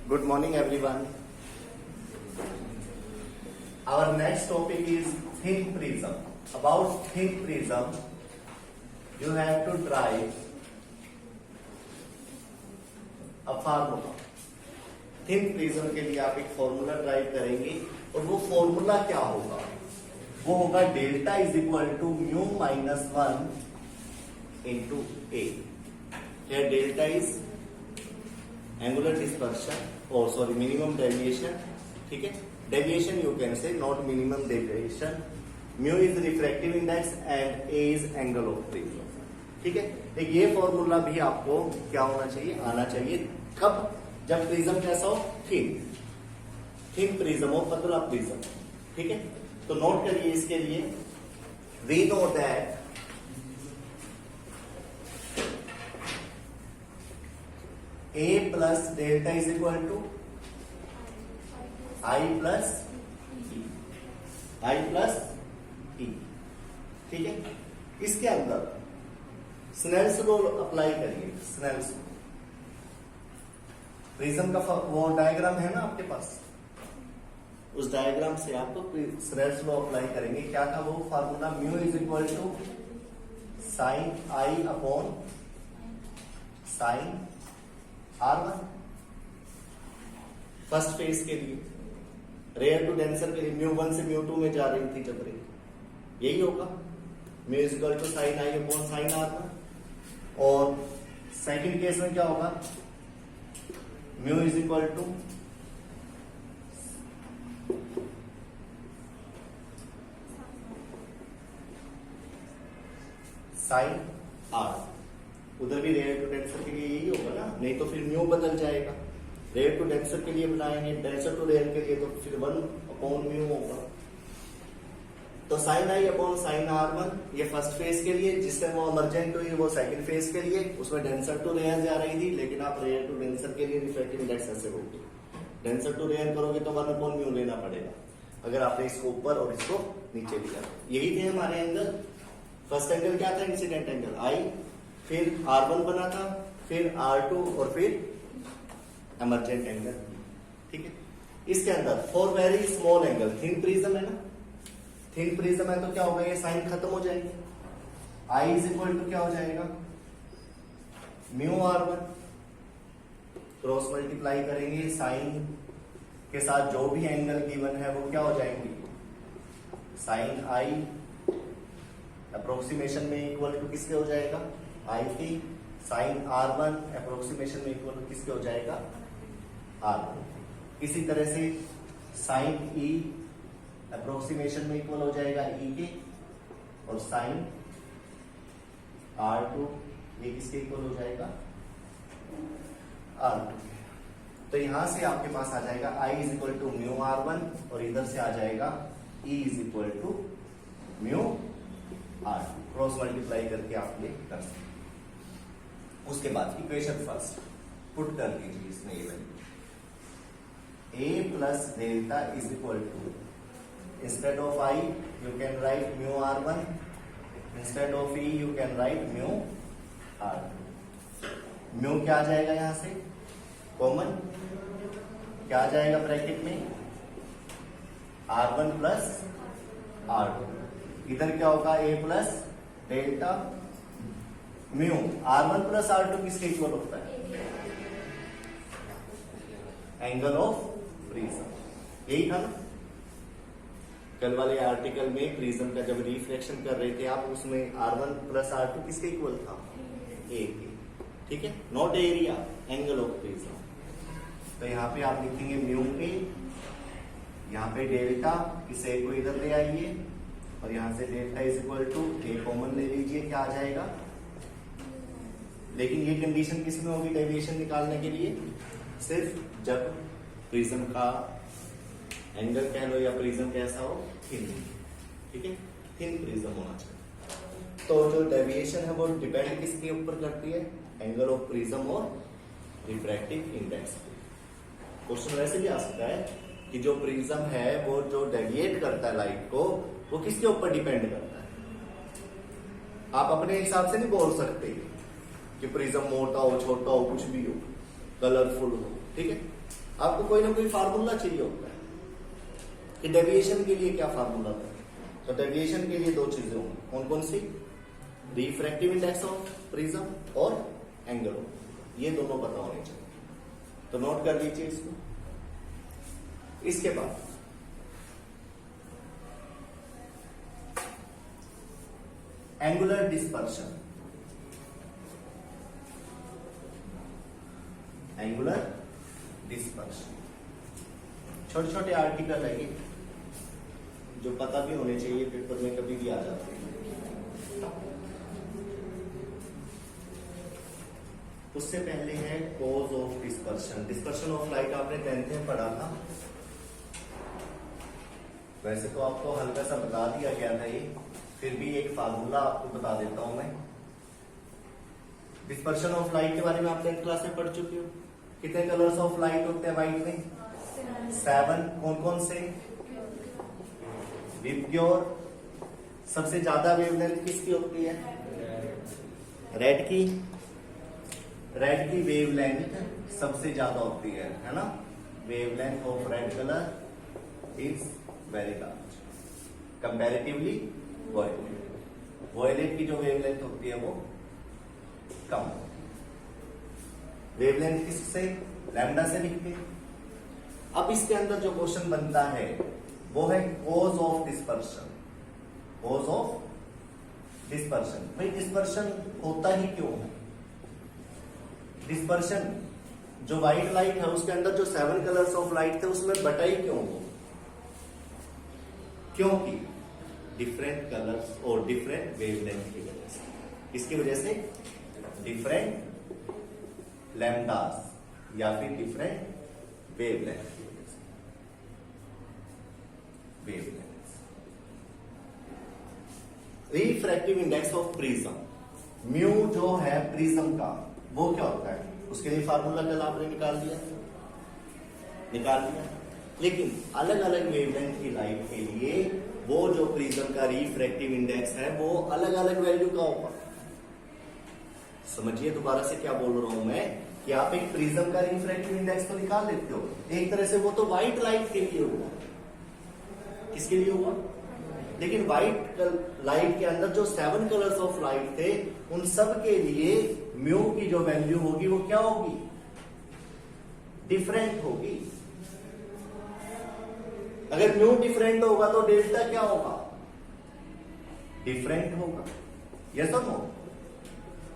Good morning, everyone. Our next topic is thin prism. About thin prism, you have to try a formula. Thin prism के लिए आप एक formula drive करेंगे और वो formula क्या होगा? वो होगा delta is equal to mu minus 1 into A. Here delta is angular dispersion or sorry minimum deviation. ठीक है, deviation you can say, not minimum deviation. Mu is refractive index and A is angle of prism. ठीक है, तो ये formula भी आपको क्या होना चाहिए, आना चाहिए. कब? जब प्रिज्म कैसा हो, थिन प्रिज्म हो, पतला प्रिज्म. ठीक है, तो नोट करिए इसके लिए. We know that A plus delta is equal to I plus E. ठीक है, इसके अंदर स्नेल्स लॉ अप्लाई करिए. स्नेल्स लॉ, प्रिज्म का वो डायग्राम है ना आपके पास, उस डायग्राम से आप स्नेल्स लॉ अप्लाई करेंगे. क्या था वो formula? Mu is equal to sine I upon sine R1. First phase के लिए, रेयर टू डेंसर के लिए म्यू 1 से म्यू 2 में जा रही थी जब रेयर, यही होगा. Mu is equal to sine I upon sine R1. और सेकंड केस में क्या होगा? Mu is equal to sine R. उधर भी रेयर टू डेंसर के लिए यही होगा ना, नहीं तो फिर म्यू बदल जाएगा. रेयर टू डेंसर के लिए बनाएंगे, डेंसर टू रेयर के लिए तो फिर 1 अपॉन म्यू होगा. तो sign I upon sine R1 ये फर्स्ट फेज के लिए, जिससे वो इमरजेंट हुई वो सेकंड फेज के लिए. उसमें डेंसर टू रेयर जा रही थी, लेकिन आप रेयर टू डेंसर के लिए रिफ्रैक्टिव इंडेक्स ऐसे होगी. डेंसर टू रेयर करोगे तो 1 अपॉन म्यू लेना पड़ेगा, अगर आपने इसको ऊपर और इसको नीचे लिया. यही थे हमारे एंगल. फर्स्ट एंगल क्या था? इंसिडेंट एंगल आई, फिर R1 बना था, फिर R2 और फिर एमरजेंट एंगल. ठीक है, इसके अंदर for very small angle, thin prism है ना, थिन प्रिज्म है तो क्या होगा, ये साइन खत्म हो जाएगी. आई इज इक्वल टू क्या हो जाएगा? म्यू R1 क्रॉस मल्टीप्लाई करेंगे साइन के साथ, जो भी एंगल गिवन है वो क्या हो जाएंगे, साइन आई अप्रोक्सीमेशन में इक्वल टू किसके हो जाएगा, आई की. साइन R1 अप्रोक्सीमेशन में इक्वल टू किसके हो जाएगा, R1. इसी तरह से साइन E अप्रोक्सीमेशन में इक्वल हो जाएगा E के, और साइन R2 ये किसके इक्वल हो जाएगा, R2. तो यहां से आपके पास आ जाएगा I is equal to mu R1, और इधर से आ जाएगा E is equal to mu R2. Cross multiply करके आप ये कर सकते. उसके बाद इक्वेशन फर्स्ट पुट कर दीजिए इसमें ये value. A plus delta is equal to, instead of I you can write mu R1, instead of E you can write mu R2. Mu क्या आ जाएगा यहां से कॉमन, क्या आ जाएगा ब्रैकेट में, R1 प्लस R2. इधर क्या होगा, A plus delta mu. R1 plus R2 किसके इक्वल होता है, एंगल ऑफ प्रिज्म. यही था ना कल वाले आर्टिकल में, प्रिज्म का जब रिफ्लेक्शन कर रहे थे आप, उसमें R1 प्लस R2 किसके इक्वल था, A के. ठीक है, not area, angle of prism. तो यहाँ पे आप लिखेंगे म्यू A, यहाँ पे डेल्टा, इस A को इधर ले आइए, और यहां से delta is equal to A common ले लीजिए, क्या आ जाएगा. लेकिन ये कंडीशन किसमें होगी डेविएशन निकालने के लिए, सिर्फ जब प्रिज्म का एंगल कह लो या प्रिज्म कैसा हो, थिन. ठीक है, थिन प्रिज्म होना चाहिए. तो जो डेविएशन है वो डिपेंड किसके ऊपर करती है, एंगल ऑफ प्रिज्म और रिफ्रैक्टिव इंडेक्स. क्वेश्चन वैसे भी आ सकता है कि जो प्रिज्म है वो जो डेविएट करता है लाइट को, वो किसके ऊपर डिपेंड करता है. आप अपने हिसाब से नहीं बोल सकते कि प्रिज्म मोटा हो, छोटा हो, कुछ भी हो, कलरफुल हो. ठीक है, आपको कोई ना कोई फार्मूला चाहिए होता है कि डेविएशन के लिए क्या फार्मूला था। तो डेविएशन के लिए दो चीजें होंगी, कौन कौन सी? रिफ्रैक्टिव इंडेक्स ऑफ प्रिज्म और एंगल, ये दोनों पता होने चाहिए। तो नोट कर लीजिए इसको। इसके बाद एंगुलर डिस्पर्शन, एंगुलर डिस्पर्शन छोटे छोटे आर्टिकल है ये, जो पता भी होने चाहिए, पेपर में कभी भी आ जाते हैं। उससे पहले है cause of dispersion. Dispersion of light आपने 10th में पढ़ा था, वैसे तो आपको हल्का सा बता दिया गया था ये, फिर भी एक फार्मूला आपको बता देता हूं मैं। डिस्पर्शन ऑफ लाइट के बारे में आप 10th क्लास में पढ़ चुके हो। कितने कलर्स ऑफ लाइट होते हैं वाइट में? 7। कौन कौन से? विबग्योर। सबसे ज्यादा वेवलेंथ किसकी होती है? रेड की। रेड की वेवलेंथ सबसे ज्यादा होती है ना? Wavelength of red colour is very large comparatively violet. Violet की जो वेवलेंथ होती है वो कम। वेवलेंथ किससे? लैम्डा से लिखते हैं। अब इसके अंदर जो क्वेश्चन बनता है वो है cause of dispersion. Cause of dispersion, भाई डिस्पर्शन होता ही क्यों है? डिस्पर्शन जो व्हाइट लाइट है उसके अंदर जो 7 कलर्स ऑफ लाइट थे उसमें बटा ही क्यों हो? क्योंकि डिफरेंट कलर्स और डिफरेंट वेवलेंथ की वजह से। इसकी वजह से डिफरेंट लैम्डास या फिर डिफरेंट वेवलेंथ की वजह से। Wavelength. Refractive index of prism, mu जो है प्रिज्म का, वो क्या होता है? उसके लिए फार्मूला कल आपने निकाल दिया। लेकिन अलग अलग वेवलेंथ की लाइट के लिए वो जो प्रिज्म का रिफ्रैक्टिव इंडेक्स है वो अलग अलग वैल्यू का होगा। समझिए दोबारा से क्या बोल रहा हूं मैं, कि आप एक प्रिज्म का रिफ्रैक्टिव इंडेक्स तो निकाल लेते हो, एक तरह से वो तो व्हाइट लाइट के लिए हुआ। किसके लिए हुआ? लेकिन व्हाइट लाइट के अंदर जो 7 कलर्स ऑफ लाइट थे उन सब के लिए म्यू की जो वैल्यू होगी वो क्या होगी? डिफरेंट होगी। अगर म्यू डिफरेंट होगा तो डेल्टा क्या होगा? डिफरेंट होगा। यस और नो?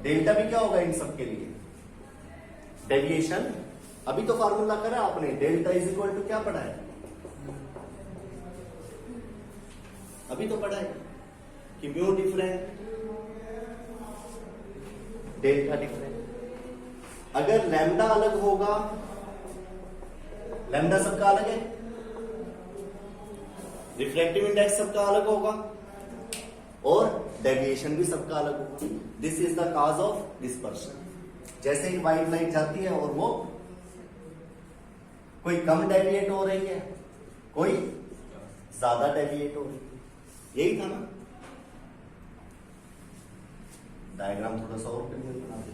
डेल्टा भी क्या होगा इन सब के लिए? डेविएशन। अभी तो फार्मूला करा आपने, डेल्टा इज इक्वल टू क्या पढ़ा है? अभी तो पढ़ा है कि म्यू डिफरेंट, डेल्टा डिफरेंट। अगर लैम्डा अलग होगा, लैम्डा सबका अलग है, रिफ्रैक्टिव इंडेक्स सबका अलग होगा और डेविएशन भी सबका अलग होगा। This is the cause of dispersion. जैसे ही व्हाइट लाइट जाती है और वो कोई कम डेविएट हो रही है, कोई ज्यादा डेविएट हो रही है, यही था ना? डायग्राम थोड़ा सा और क्लियर बना दो।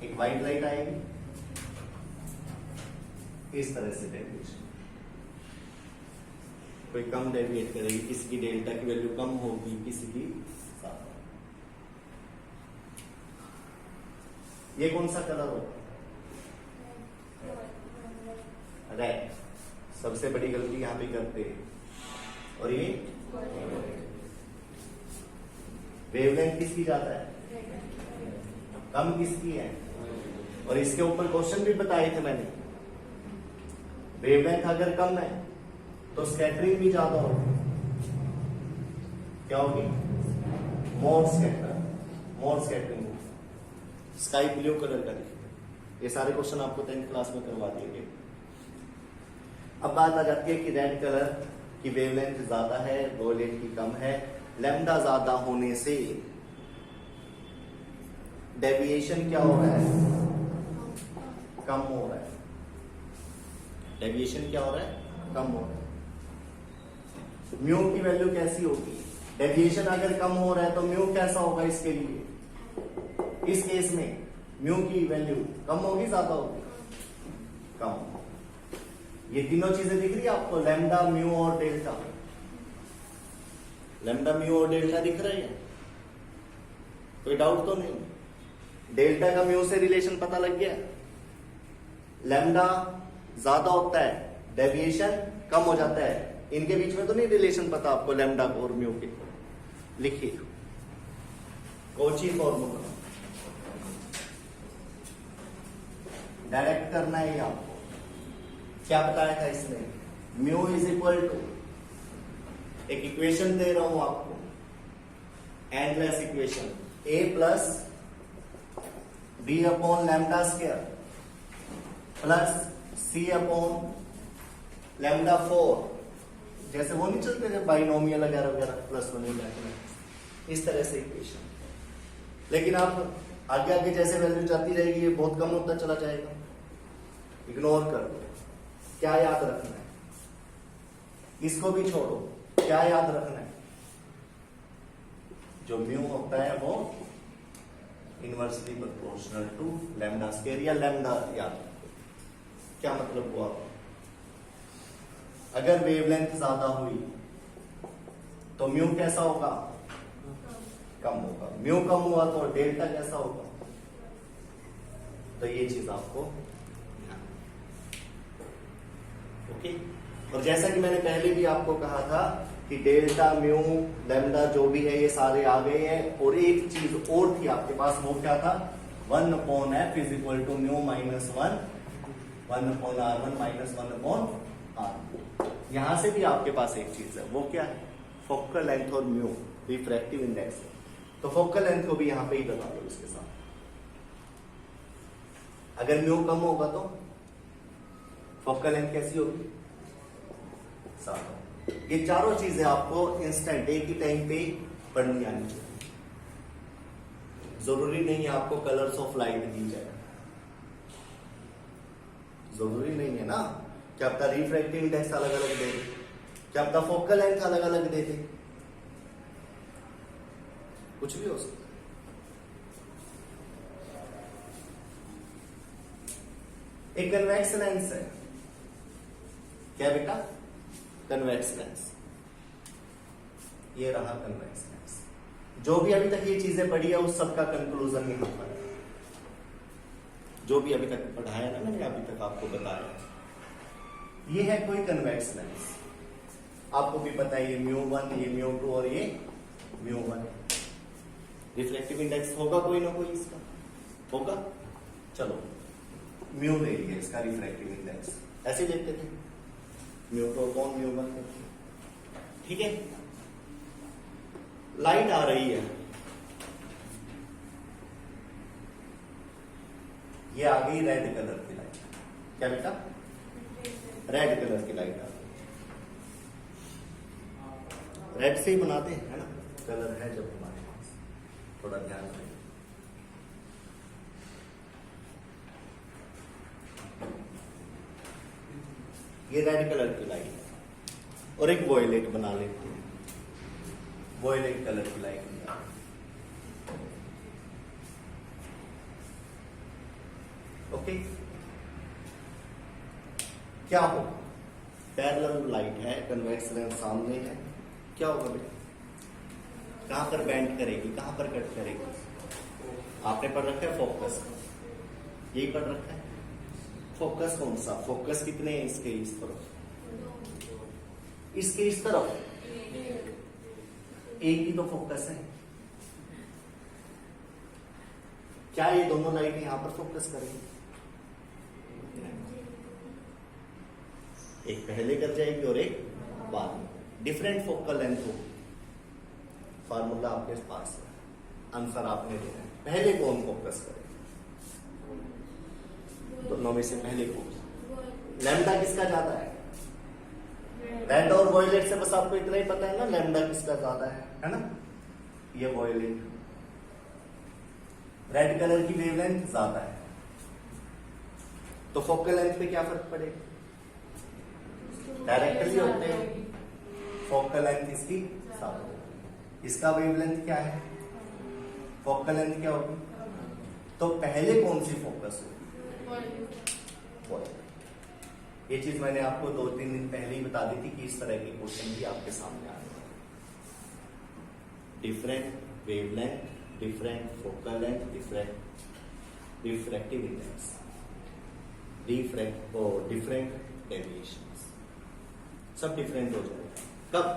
एक व्हाइट लाइट आएगी, इस तरह से डेविएशन, कोई कम डेविएट करेगी, किसी की डेल्टा की वैल्यू कम होगी, किसी की ज्यादा। ये कौन सा कलर होगा? रेड। सबसे बड़ी गलती यहां पे करते हैं। और ये वेवलेंथ किसकी ज्यादा है? कम किसकी है? और इसके ऊपर क्वेश्चन भी बताए थे मैंने। वेवलेंथ अगर कम है तो स्कैटरिंग भी ज्यादा होगी। क्या होगी? मोर स्कैटरिंग। स्काई ब्लू कलर का दिखेगा। ये सारे क्वेश्चन आपको 10th क्लास में करवा दिए गए। अब बात आ जाती है कि रेड कलर की वेवलेंथ ज्यादा है, वॉयलेट की कम है। लैम्डा ज्यादा होने से डेविएशन क्या हो रहा है? कम हो रहा है। डेविएशन क्या हो रहा है? कम हो रहा है। म्यू की वैल्यू कैसी होगी? डेविएशन अगर कम हो रहा है तो म्यू कैसा होगा इसके लिए? इस केस में म्यू की वैल्यू कम होगी, ज्यादा होगी? कम। ये तीनों चीजें दिख रही है आपको, लैम्डा, म्यू और डेल्टा। लैम्डा, म्यू और डेल्टा दिख रही है, कोई डाउट तो नहीं? डेल्टा का म्यू से रिलेशन पता लग गया। लैम्डा ज्यादा होता है, डेविएशन कम हो जाता है। इनके बीच में तो नहीं रिलेशन पता आपको लैम्डा और म्यू के? लिखिए कौची फॉर्मूला, डायरेक्ट करना है ये आपको। क्या बताया था इसमें? म्यू इज इक्वल टू, एक इक्वेशन दे रहा हूं आपको, endless equation, A plus B upon lambda square plus C upon lambda 4, जैसे वो नहीं चलते थे बाइनोमियल वगैरह वगैरह, प्लस वन, इस तरह से इक्वेशन। लेकिन आप आगे आगे जैसे वैल्यू जाती रहेगी ये बहुत कम होता चला जाएगा, इग्नोर कर दो। क्या याद रखना है? इसको भी छोड़ो, क्या याद रखना है? जो म्यू होता है वो inversely proportional to lambda square या लैम्डा, याद रखो। क्या मतलब हुआ? अगर वेवलेंथ ज्यादा हुई तो म्यू कैसा होगा? कम होगा। म्यू कम हुआ तो डेल्टा कैसा होगा? तो ये चीज आपको, ओके। और जैसा कि मैंने पहले भी आपको कहा था कि डेल्टा, म्यू, लैम्डा जो भी है ये सारे आ गए हैं। और एक चीज और थी आपके पास, वो क्या था? 1/f is equal to mu minus 1, 1/r1 minus 1/r। यहां से भी आपके पास एक चीज है, वो क्या है? फोकल लेंथ और म्यू, रिफ्रैक्टिव इंडेक्स। तो फोकल लेंथ को भी यहां पे ही बता दो इसके साथ। अगर म्यू कम होगा तो फोकल लेंथ कैसी होगी? 7। ये चारों चीजें आपको इंस्टेंट एक ही टाइम पे पढ़नी आनी चाहिए। जरूरी नहीं है आपको कलर्स ऑफ लाइट दी जाए, जरूरी नहीं है ना। क्या पता रिफ्रैक्टिव इंडेक्स अलग अलग दे दे, क्या पता फोकल लेंथ अलग अलग दे दे, कुछ भी हो सकता है। एक कन्वेक्स लेंस है, क्या बेटा? Convex lens. ये रहा कन्वेक्स लेंस। जो भी अभी तक ये चीजें पढ़ी है उस सबका कंक्लूजन यहां पर है। जो भी अभी तक पढ़ाया ना मैंने, अभी तक आपको बताया, ये है कोई कन्वेक्स लेंस। आपको भी पता है ये μ1, ये μ2 और ये μ1। रिफ्लेक्टिव इंडेक्स होगा कोई ना कोई, इसका होगा। चलो म्यू ले लिया इसका रिफ्लेक्टिव इंडेक्स, ऐसे देखते थे μ2 अपॉन μ1, ठीक है। लाइट आ रही है, ये आ गई रेड कलर की लाइट। क्या बेटा? रेड कलर की लाइट आ गई। रेड से ही बनाते हैं, है ना? कलर है जब हमारे पास, थोड़ा ध्यान रखें। ये रेड कलर की लाइट है। और एक वॉयलेट बना लेते हैं, वॉयलेट कलर की लाइट। ओके, क्या होगा? पैरेलल लाइट है, कन्वेक्स लेंस सामने है, क्या होगा बेटा? कहां पर बेंड करेगी, कहां पर कट करेगी? आपने पढ़ रखा है फोकस, यही पढ़ रखा है। फोकस कौन सा? फोकस कितने हैं इसके? इस तरफ, इसके इस तरफ एक ही तो फोकस है। क्या ये दोनों लाइट यहां पर फोकस करेंगी? एक पहले कर जाएगी और एक बाद में। डिफरेंट फोकल लेंथ होगी। फार्मूला आपके पास है, आंसर आपने देना है। पहले कौन फोकस करे? दोनों में से पहले कौन? लैम्डा किसका ज्यादा है? रेड और वॉयलेट से बस आपको इतना ही पता है ना, लैम्डा किसका ज्यादा है ना? ये वॉयलेट, रेड कलर की वेवलेंथ ज्यादा है, तो फोकल लेंथ पे क्या फर्क पड़ेगा? डायरेक्टली होते हैं। फोकल लेंथ इसकी ज्यादा, इसका वेवलेंथ क्या है? फोकल लेंथ क्या होगी? तो पहले कौन सी फोकस होगी? ये चीज मैंने आपको 2-3 दिन पहले ही बता दी थी कि इस तरह के क्वेश्चन भी आपके सामने आने वाले। Different wavelength, different focal length, different refractive index, different deviations, सब डिफरेंट हो जाएगा। कब?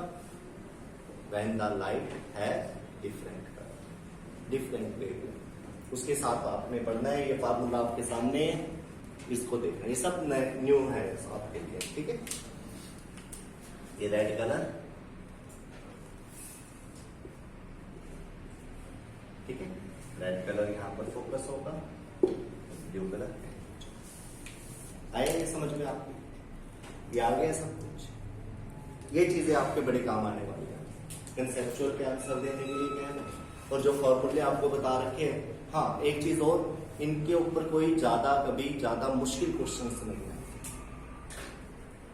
When the light has different colour, different wavelength. उसके साथ आपने पढ़ना है, ये फार्मूला आपके सामने है, इसको देखना। ये सब न्यू है आपके लिए, ठीक है। ये रेड कलर, ठीक है, रेड कलर यहां पर फोकस होगा, ब्लू कलर आया ये समझ में आपको? ये आ गया सब कुछ। ये चीजें आपके बड़े काम आने वाली है कंसेप्चुअल के आंसर देने के लिए क्या है। और जो फॉर्मूले आपको बता रखे हैं, हाँ एक चीज और, इनके ऊपर कोई कभी ज्यादा मुश्किल क्वेश्चंस नहीं है,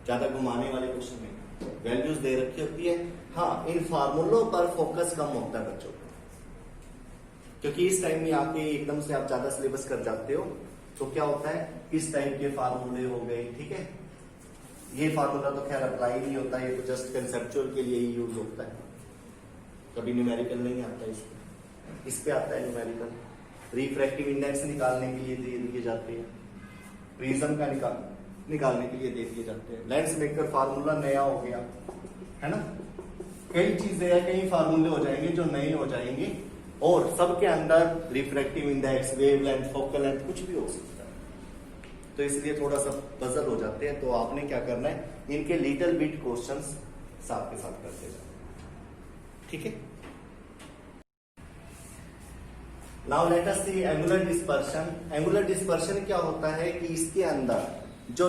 ज्यादा घुमाने वाले क्वेश्चन नहीं। वैल्यूज दे रखी होती है, हाँ इन फार्मूलों पर फोकस कम होता है बच्चों का, क्योंकि इस टाइम में आके एकदम से आप ज्यादा सिलेबस कर जाते हो तो क्या होता है, इस टाइप के फार्मूले हो गए, ठीक है। ये फार्मूला तो खैर अप्लाई नहीं होता, ये तो जस्ट कंसेप्चुअल के लिए ही यूज होता है, कभी न्यूमेरिकल नहीं आता इसमें। इस पे आता है न्यूमेरिकल। रिफ्रैक्टिव इंडेक्स निकालने के लिए दे दिए जाते हैं, प्रिज्म का निकालने के लिए दे दिए जाते हैं। लेंस मेकर फार्मूला नया हो गया है ना, कई चीजें हैं, कई फार्मूले हो जाएंगे जो नए हो जाएंगे, और सबके अंदर refractive index, wavelength, focal length कुछ भी हो सकता है। तो इसलिए थोड़ा सा पजल हो जाते हैं। तो आपने क्या करना है, इनके लिटिल बिट क्वेश्चंस साथ के साथ करते जाओ, ठीक है। नाउ लेट अस सी एंगुलर डिस्पर्शन। एंगुलर डिस्पर्शन क्या होता है कि इसके अंदर जो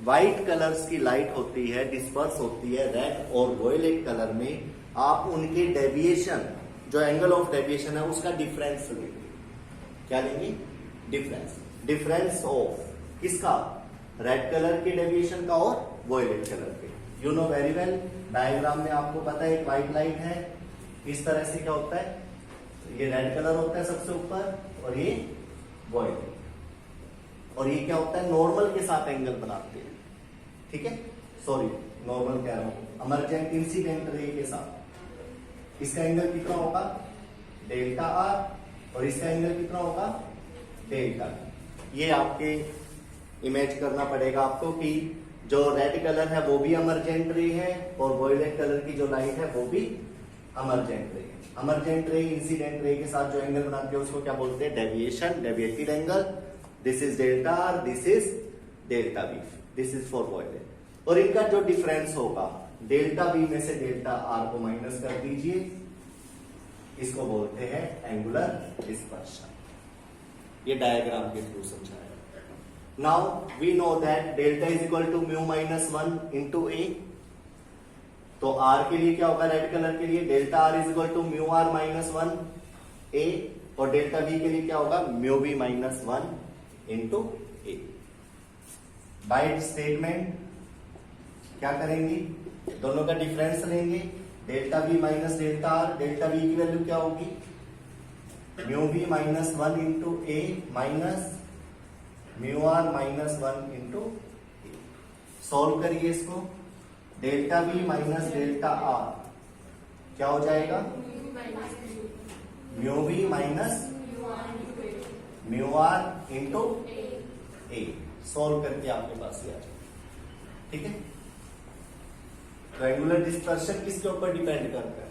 व्हाइट कलर्स की लाइट होती है, डिस्पर्स होती है रेड और वोयलेट कलर में, आप उनके डेविएशन, जो एंगल ऑफ डेविएशन है उसका डिफरेंस लेंगे। क्या लेंगे? डिफरेंस। डिफरेंस ऑफ किसका? रेड कलर के डेविएशन का और वोयलेट कलर के। You know very well, diagram में आपको पता है एक व्हाइट लाइट है, इस तरह से क्या होता है, ये रेड कलर होता है सबसे ऊपर और ये वोयलेट, और ये क्या होता है, नॉर्मल के साथ एंगल बनाते हैं, ठीक है। सॉरी नॉर्मल कह रहा हूं, इमरजेंट इंसिडेंट रे के साथ इसका एंगल कितना होगा, डेल्टा आर, और इसका एंगल कितना होगा, डेल्टा। ये आपके इमेज करना पड़ेगा आपको कि जो रेड कलर है वो भी इमरजेंट रे है और वोयलेट कलर की जो लाइट है वो भी इमरजेंट रे है। इमरजेंट रे इंसिडेंट रे के साथ जो एंगल बनाते हैं उसको क्या बोलते हैं, deviation, deviated angle. This is delta R, this is delta B, this is for violet. और इनका जो डिफरेंस होगा, डेल्टा बी में से डेल्टा आर को माइनस कर दीजिए, इसको बोलते हैं एंगुलर डिस्पर्शन। ये डायग्राम के थ्रू समझाया। Now we know that delta is equal to mu minus 1 into A. तो आर के लिए क्या होगा, रेड कलर के लिए delta R is equal to mu R minus 1 A, और डेल्टा बी के लिए क्या होगा, mu B minus 1 into A. By statement क्या करेंगे, दोनों का डिफरेंस लेंगे, delta B minus delta R. Delta B की वैल्यू क्या होगी, mu B minus 1 into A minus mu R minus 1 into A. Solve करिए इसको, delta B minus delta R क्या हो जाएगा, mu B minus mu R into A. Solve करके आपके पास ये आ जाएगा, ठीक है। तो एंगुलर डिस्पर्शन किसके ऊपर डिपेंड करता है,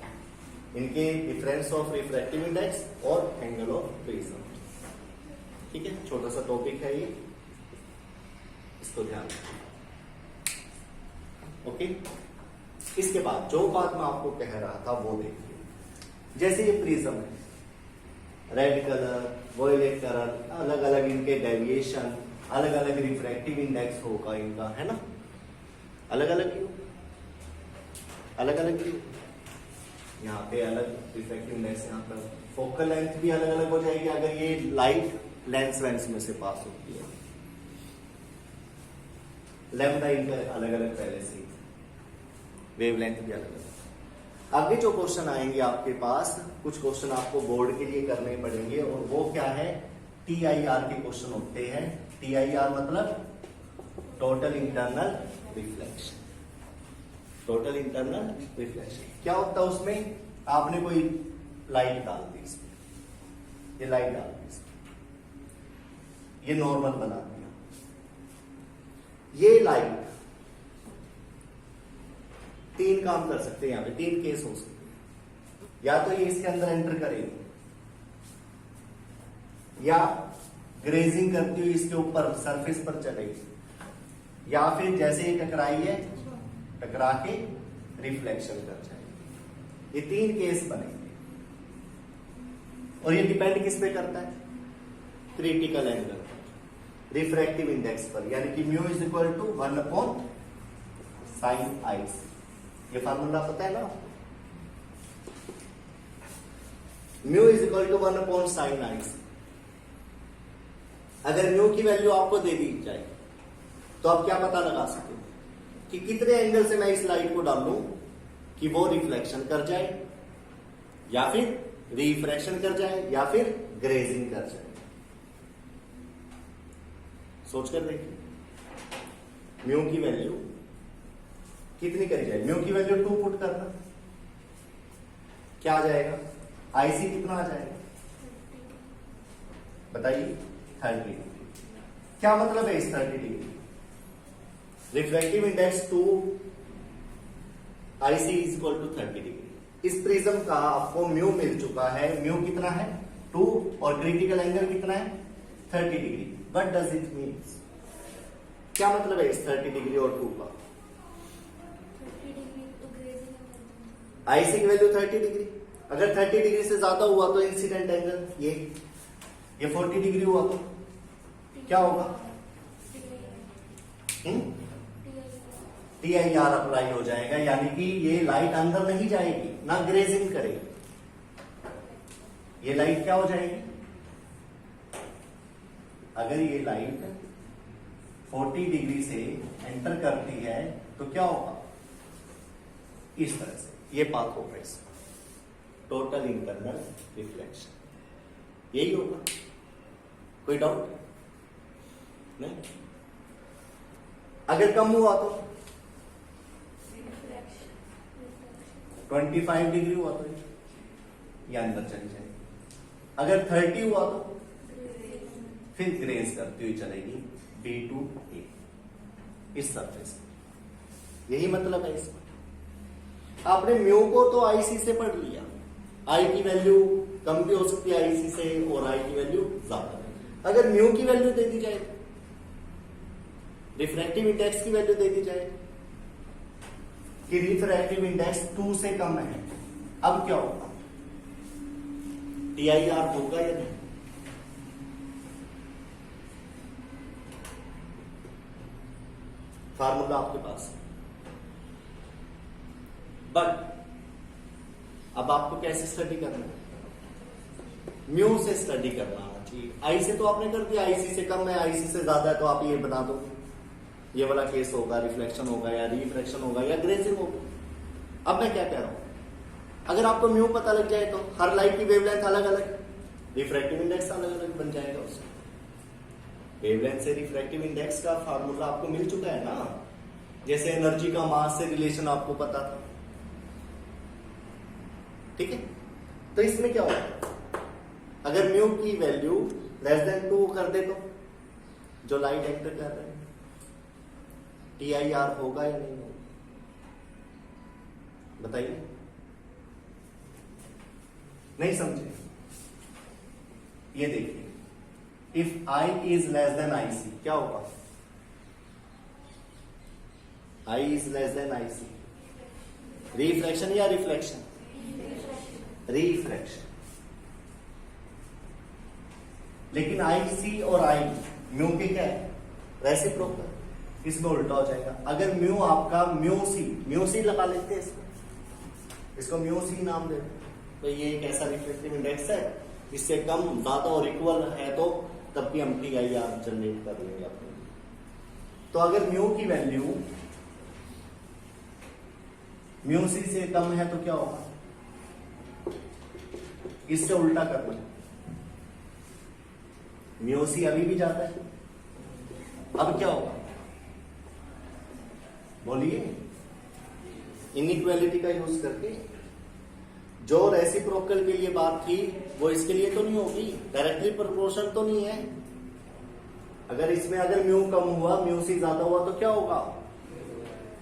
इनके डिफरेंस ऑफ रिफ्रैक्टिव इंडेक्स और एंगल ऑफ प्रिज्म, ठीक है। छोटा सा टॉपिक है ये, इसको ध्यान रखिए, ओके। इसके बाद जो बात मैं आपको कह रहा था वो देखिए, जैसे ये प्रिज्म है, रेड कलर, वोयलेट कलर, अलग अलग इनके डेविएशन, अलग अलग रिफ्रैक्टिव इंडेक्स होगा इनका, है ना। अलग अलग क्यों, अलग अलग क्यों, यहाँ पे अलग रिफ्रैक्टिव इंडेक्स, यहाँ पर फोकल लेंथ भी अलग अलग हो जाएगी अगर ये लाइट लेंस में से पास होती है। लैम्डा इनका अलग अलग पहले से, वेवलेंथ भी अलग अलग। आगे जो क्वेश्चन आएंगे आपके पास, कुछ क्वेश्चन आपको बोर्ड के लिए करने पड़ेंगे, और वो क्या है, TIR के क्वेश्चन होते हैं। TIR मतलब total internal reflection. Total internal reflection क्या होता है उसमें, आपने कोई लाइट डाल दी इसमें, ये लाइट डाल दी इसमें, ये नॉर्मल बना दिया, ये लाइट तीन काम कर सकते हैं, यहां पे तीन केस हो सकते हैं। या तो ये इसके अंदर एंटर करेगी, या ग्रेजिंग करती हुई इसके ऊपर सरफेस पर चलेगी, या फिर जैसे ये टकराई है टकरा के रिफ्लेक्शन कर जाएगी। ये तीन केस बनेंगे और ये डिपेंड किस पे करता है, क्रिटिकल एंगल, रिफ्रैक्टिव इंडेक्स पर, यानी कि mu is equal to 1 upon sine I. ये फार्मूला पता है ना, mu is equal to 1 upon sine I. अगर म्यू की वैल्यू आपको दे दी जाए तो आप क्या पता लगा सकते हो कि कितने एंगल से मैं इस लाइट को डालूं कि वो रिफ्लेक्शन कर जाए, या फिर रिफ्रैक्शन कर जाए, या फिर ग्रेजिंग कर जाए। सोच कर देखिए, म्यू की वैल्यू कितनी करी जाए, म्यू की वैल्यू 2 पुट करना, क्या आ जाएगा, आईसी कितना आ जाएगा बताइए, 30 डिग्री। क्या मतलब है इस 30 degree, refractive index 2 IC is equal to 30 degree. इस प्रिज्म का आपको म्यू मिल चुका है, म्यू कितना है 2 और क्रिटिकल एंगल कितना है 30 degree. What does it means, क्या मतलब है इस 30 डिग्री और 2 का, आईसी की वैल्यू 30 डिग्री, अगर 30 डिग्री से ज्यादा हुआ तो इंसिडेंट एंगल ये 40 डिग्री हुआ तो क्या होगा, TIR अप्लाई हो जाएगा, यानी कि ये लाइट अंदर नहीं जाएगी, ना ग्रेजिंग करेगी, ये लाइट क्या हो जाएगी, अगर ये लाइट 40 डिग्री से एंटर करती है तो क्या होगा, इस तरह से ये पाथ होगा इसका, टोटल इंटरनल रिफ्लेक्शन, यही होगा, कोई डाउट नहीं। अगर कम हुआ तो 25 डिग्री हुआ तो ये अंदर चली जाएगी, अगर 30 हुआ तो फिर ग्रेज करती हुई चलेगी B to A इस सरफेस, यही मतलब है इसमें। आपने म्यू को तो आईसी से पढ़ लिया, आई की वैल्यू कम भी हो सकती है आईसी से और आई की वैल्यू ज्यादा। अगर म्यू की वैल्यू दे दी जाए, रिफ्रैक्टिव इंडेक्स की वैल्यू दे दी जाए कि रिफ्रैक्टिव इंडेक्स 2 से कम है, अब क्या होगा, TIR होगा या नहीं, फार्मूला आपके पास है। बट अब आपको कैसे स्टडी करना है, म्यू से स्टडी करना आना चाहिए। आई से तो आपने कर दिया, आईसी से कम है, आईसी से ज्यादा है, तो आप ये बना दो, ये वाला केस होगा, रिफ्लेक्शन होगा या रिफ्रैक्शन होगा या ग्रेजिंग होगा। अब मैं क्या कह रहा हूं, अगर आपको म्यू पता लग जाए तो हर लाइट की वेवलेंथ अलग अलग, रिफ्रैक्टिव इंडेक्स अलग अलग बन जाएगा उसमें। वेवलेंथ से रिफ्रैक्टिव इंडेक्स का फार्मूला आपको मिल चुका है ना, जैसे एनर्जी का मास से रिलेशन आपको पता था, ठीक है। तो इसमें क्या होगा, अगर म्यू की वैल्यू लेस देन 2 कर दे तो जो लाइट एंटर कर रहे हैं TIR होगा या नहीं होगा, बताइए, नहीं समझे, ये देखिए, if I is less than IC क्या होगा, I is less than IC, reflection या रिफ्लेक्शन, रिफ्लेक्शन। लेकिन IC और I म्यू के क्या है, रेसिप्रोकल, इसमें उल्टा हो जाएगा। अगर म्यू आपका म्यू सी लगा लेते हैं इसको म्यू सी नाम दे, तो ये एक ऐसा रिफ्लेक्टिव इंडेक्स है, इससे कम ज्यादा और इक्वल है तो तब भी हम TIR जनरेट कर लेंगे अपने। तो अगर म्यू की वैल्यू म्यू सी से कम है तो क्या होगा, इससे उल्टा करना, म्यू सी अभी भी जाता है, अब क्या होगा, बोलिए, इनइक्वालिटी का यूज करके। जो रेसिप्रोकल के लिए बात थी वो इसके लिए तो नहीं होगी, डायरेक्टली प्रोपोर्शनल तो नहीं है। अगर इसमें अगर म्यू कम हुआ, म्यू से ज्यादा हुआ तो क्या होगा,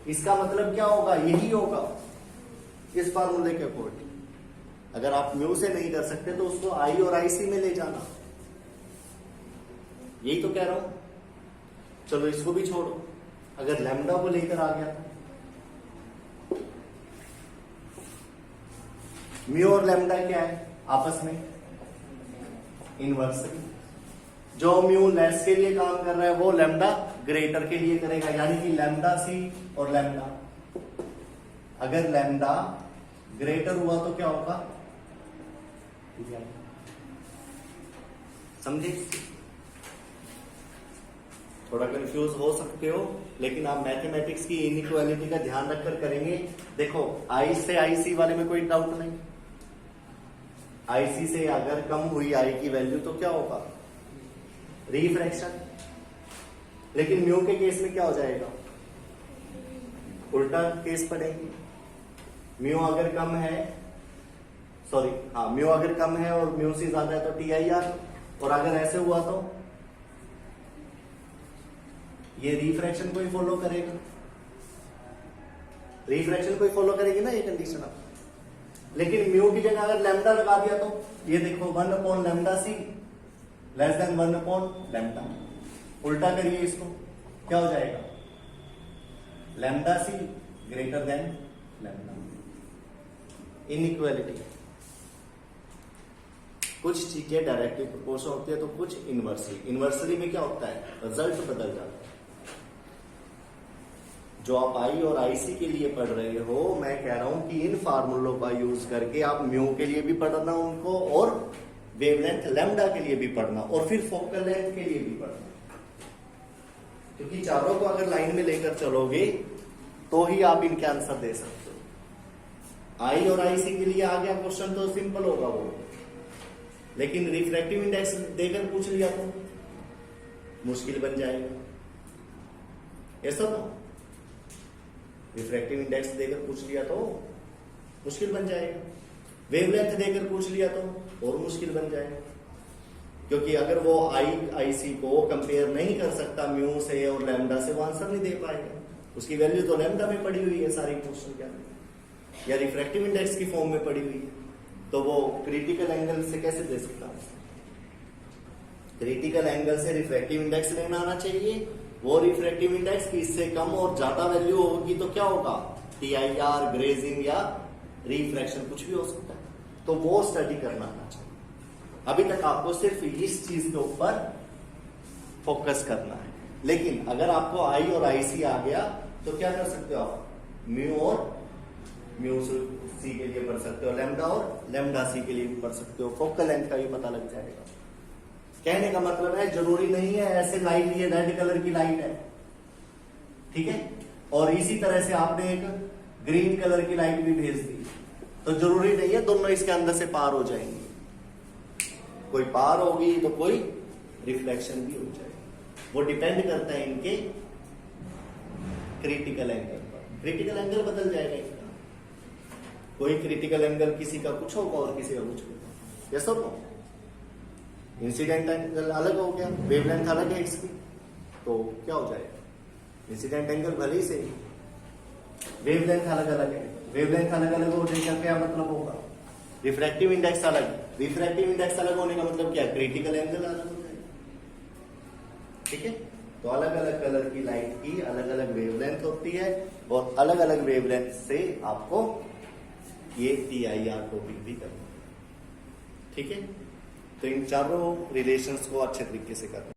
इसका मतलब क्या होगा, यही होगा इस फार्मूले के अकॉर्डिंग। अगर आप म्यू से नहीं कर सकते तो उसको आई और आईसी में ले जाना, यही तो कह रहा हूं। चलो इसको भी छोड़ो, अगर लैम्डा को लेकर आ गया तो म्यू और लैम्डा क्या है आपस में, इनवर्सली। जो म्यू लेस के लिए काम कर रहा है वो लैम्डा ग्रेटर के लिए करेगा, यानी कि लैम्डा सी और लैम्डा। अगर लैम्डा ग्रेटर हुआ तो क्या होगा, समझे। थोड़ा कंफ्यूज हो सकते हो, लेकिन आप मैथमेटिक्स की इनइक्वालिटी का ध्यान रखकर करेंगे। देखो आई से आईसी वाले में कोई डाउट नहीं, आईसी से अगर कम हुई आई की वैल्यू तो क्या होगा, रिफ्रैक्शन। लेकिन म्यू के केस में क्या हो जाएगा, उल्टा केस पड़ेगी। म्यू अगर कम है, सॉरी हाँ, म्यू अगर कम है और म्यू से ज्यादा है तो टी आई आर, और अगर ऐसे हुआ तो ये रिफ्रैक्शन को ही फॉलो करेगा, रिफ्रैक्शन को ही फॉलो करेगी ना ये कंडीशन अब। लेकिन म्यू की जगह अगर लैम्डा लगा दिया तो ये देखो 1 लैम्डा सी लेस देन 1 लैम्डा। उल्टा करिए इसको, क्या हो जाएगा, लैम्डा सी ग्रेटर देन लैम्डा। इनइक्वालिटी, कुछ चीजें डायरेक्टली प्रोपोर्शनल होती है तो कुछ इनवर्सली। इनवर्सली में क्या होता है, रिजल्ट बदल जाता है। जो आप आई और आईसी के लिए पढ़ रहे हो, मैं कह रहा हूं कि इन फार्मूलों का यूज करके आप म्यू के लिए भी पढ़ना उनको, और वेवलेंथ लैम्डा के लिए भी पढ़ना, और फिर फोकल लेंथ के लिए भी पढ़ना। क्योंकि चारों को अगर लाइन में लेकर चलोगे तो ही आप इनके आंसर दे सकते हो। आई और आईसी के लिए आ गया क्वेश्चन तो सिंपल होगा वो, लेकिन रिफ्रैक्टिव इंडेक्स देकर पूछ लिया तो मुश्किल बन जाएगा। ऐसा ना, रिफ्रैक्टिव इंडेक्स देकर पूछ लिया तो मुश्किल बन जाएगा, वेवलेंथ देकर पूछ लिया तो और मुश्किल बन जाएगा। क्योंकि अगर वो आईसी को कंपेयर नहीं कर सकता म्यू से और लैम्डा से, वो आंसर नहीं दे पाएगा। उसकी वैल्यू तो लैम्डा में पड़ी हुई है सारी क्वेश्चन के अंदर, या रिफ्रैक्टिव इंडेक्स की फॉर्म में पड़ी हुई है, तो वो क्रिटिकल एंगल से कैसे दे सकता है। क्रिटिकल एंगल से रिफ्रैक्टिव इंडेक्स लेना आना चाहिए। वो रिफ्रैक्टिव इंडेक्स की इससे कम और ज्यादा वैल्यू होगी तो क्या होगा, टीआईआर, ग्रेजिंग या रिफ्रैक्शन, कुछ भी हो सकता है। तो वो स्टडी करना आना चाहिए। अभी तक आपको सिर्फ इस चीज के ऊपर फोकस करना है। लेकिन अगर आपको आई और आईसी आ गया तो क्या कर सकते हो आप, म्यू और म्यू सी के लिए पढ़ सकते हो, लैम्डा और लैम्डा सी के लिए भी पढ़ सकते हो। फोकल लेंथ का भी पता लग जाएगा। कहने का मतलब है जरूरी नहीं है ऐसे लाइट, ये रेड कलर की लाइट है, ठीक है, और इसी तरह से आपने एक ग्रीन कलर की लाइट भी भेज दी, तो जरूरी नहीं है दोनों इसके अंदर से पार हो जाएंगे। कोई पार होगी तो कोई रिफ्लेक्शन भी हो जाएगी। वो डिपेंड करता है इनके क्रिटिकल एंगल पर। क्रिटिकल एंगल बदल जाएगा इनका, कोई क्रिटिकल एंगल किसी का कुछ होगा और किसी का कुछ होगा। यस और नो, इंसिडेंट एंगल अलग हो गया, वेवलेंथ अलग है इसकी, तो क्या हो जाएगा, इंसिडेंट एंगल भले ही से वेवलेंथ अलग अलग है, वेवलेंथ अलग अलग होने का क्या मतलब होगा, रिफ्रैक्टिव इंडेक्स अलग, रिफ्रैक्टिव इंडेक्स अलग होने का मतलब क्या, क्रिटिकल एंगल अलग हो जाएगा। ठीक है, तो अलग अलग कलर की लाइट की अलग अलग वेवलेंथ होती है, और अलग अलग वेवलेंथ से आपको ये TIR टॉपिक भी करना है। ठीक है, तो इन चारों रिलेशंस को अच्छे तरीके से करना।